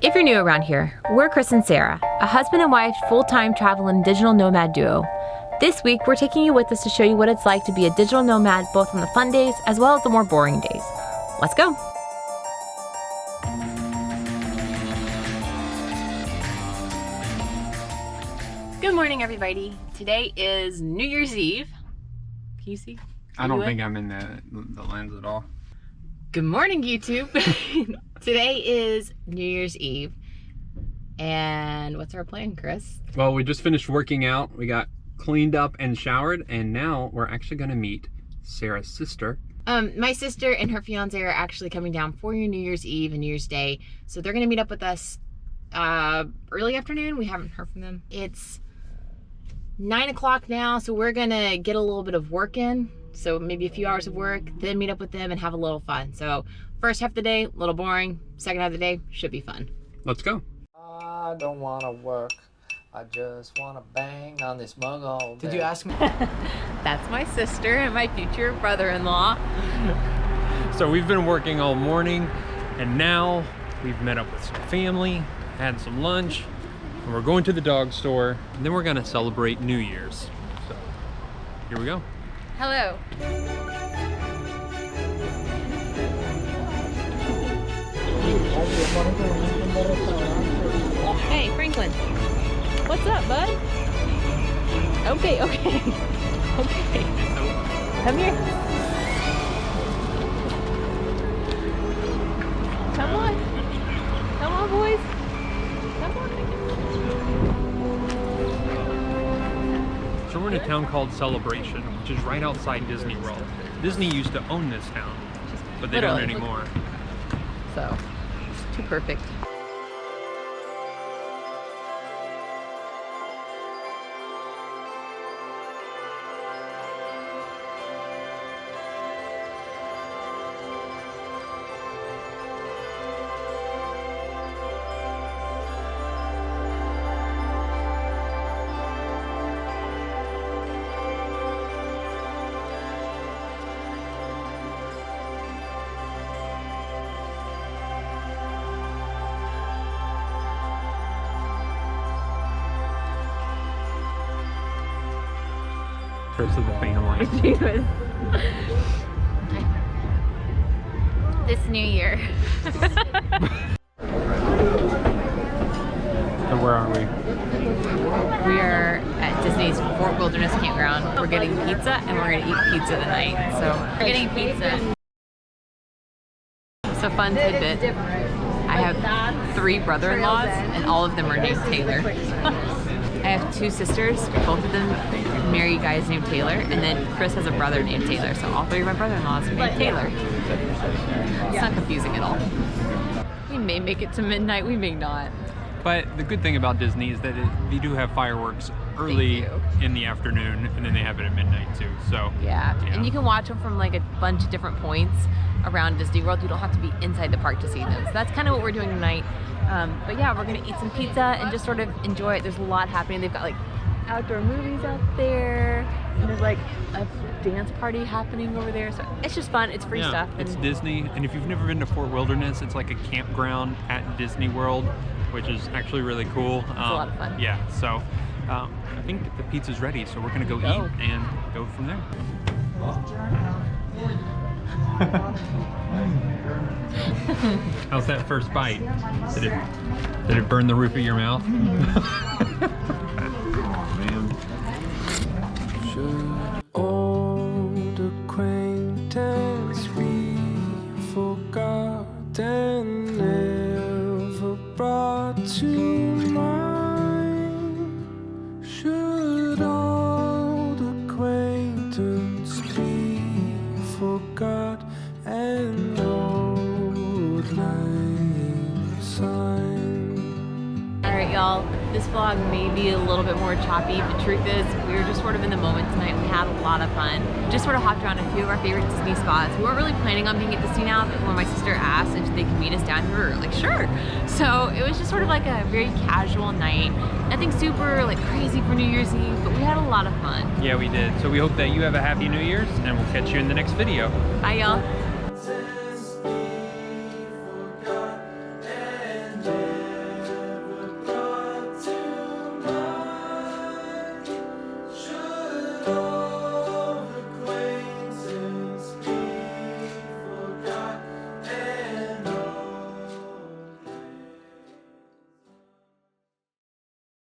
If you're new around here, we're Chris and Sarah, a husband and wife full-time traveling digital nomad duo. This week, we're taking you with us to show you what it's like to be a digital nomad, both on the fun days as well as the more boring days. Let's go. Good morning, everybody. Today is New Year's Eve. Can you see? I don't think I'm in the lens at all. Good morning, YouTube. Today is New Year's Eve. And what's our plan, Chris? Well, we just finished working out. We got cleaned up and showered, and now we're actually gonna meet Sarah's sister. My sister and her fiance are actually coming down for New Year's Eve and New Year's Day. So they're gonna meet up with us early afternoon. We haven't heard from them. It's 9 o'clock now, so we're gonna get a little bit of work in. So maybe a few hours of work, then meet up with them and have a little fun. So first half of the day, a little boring. Second half of the day, should be fun. Let's go. I don't wanna work. I just wanna bang on this mug all day. Did you ask me? That's my sister and my future brother-in-law. So we've been working all morning, and now we've met up with some family, had some lunch, and we're going to the dog store, and then we're gonna celebrate New Year's. So here we go. Hello. Hey, Franklin. What's up, bud? Okay. Okay. Come here. Come on. Come on, boys. Come on. So we're in a town called Celebration, which is right outside Disney World. Disney used to own this town, but they don't Literally. anymore. So, it's too perfect. Chris of the family. This new year. So where are we? We are at Disney's Fort Wilderness Campground. We're getting pizza and we're gonna eat pizza tonight. So we're getting pizza. So fun tidbit. I have 3 brother-in-laws and all of them are named Taylor. I have 2 sisters, both of them marry guys named Taylor, and then Chris has a brother named Taylor, so all 3 of my brother-in-laws are named Taylor. It's not confusing at all. We may make it to midnight, we may not. But the good thing about Disney is that they do have fireworks early in the afternoon, and then they have it at midnight too. So yeah, and you can watch them from like a bunch of different points around Disney World. You don't have to be inside the park to see them. So that's kind of what we're doing tonight. But yeah, we're gonna eat some pizza and just sort of enjoy it. There's a lot happening. They've got like outdoor movies out there, and there's like a dance party happening over there. So it's just fun. It's free stuff. And it's Disney, and if you've never been to Fort Wilderness, it's like a campground at Disney World, which is actually really cool. It's a lot of fun. Yeah, so I think the pizza's ready, so we're gonna go eat and go from there. How's that first bite? Did it burn the roof of your mouth? Man. Should old acquaintance be forgotten, never brought to mind? Should old acquaintance be forgot and old lang syne? Alright, y'all, this vlog may be a little bit more choppy. The truth is, we were just sort of in the moment tonight. We had a lot of fun. Just sort of hopped around a few of our favorite Disney spots. We weren't really planning on being at Disney now, but when my sister asked if they could meet us down here, we were like, sure. So it was just sort of like a very casual night. Nothing super like crazy for New Year's Eve, but we had a lot of fun. Yeah, we did. So we hope that you have a happy New Year's, and we'll catch you in the next video. Bye, y'all.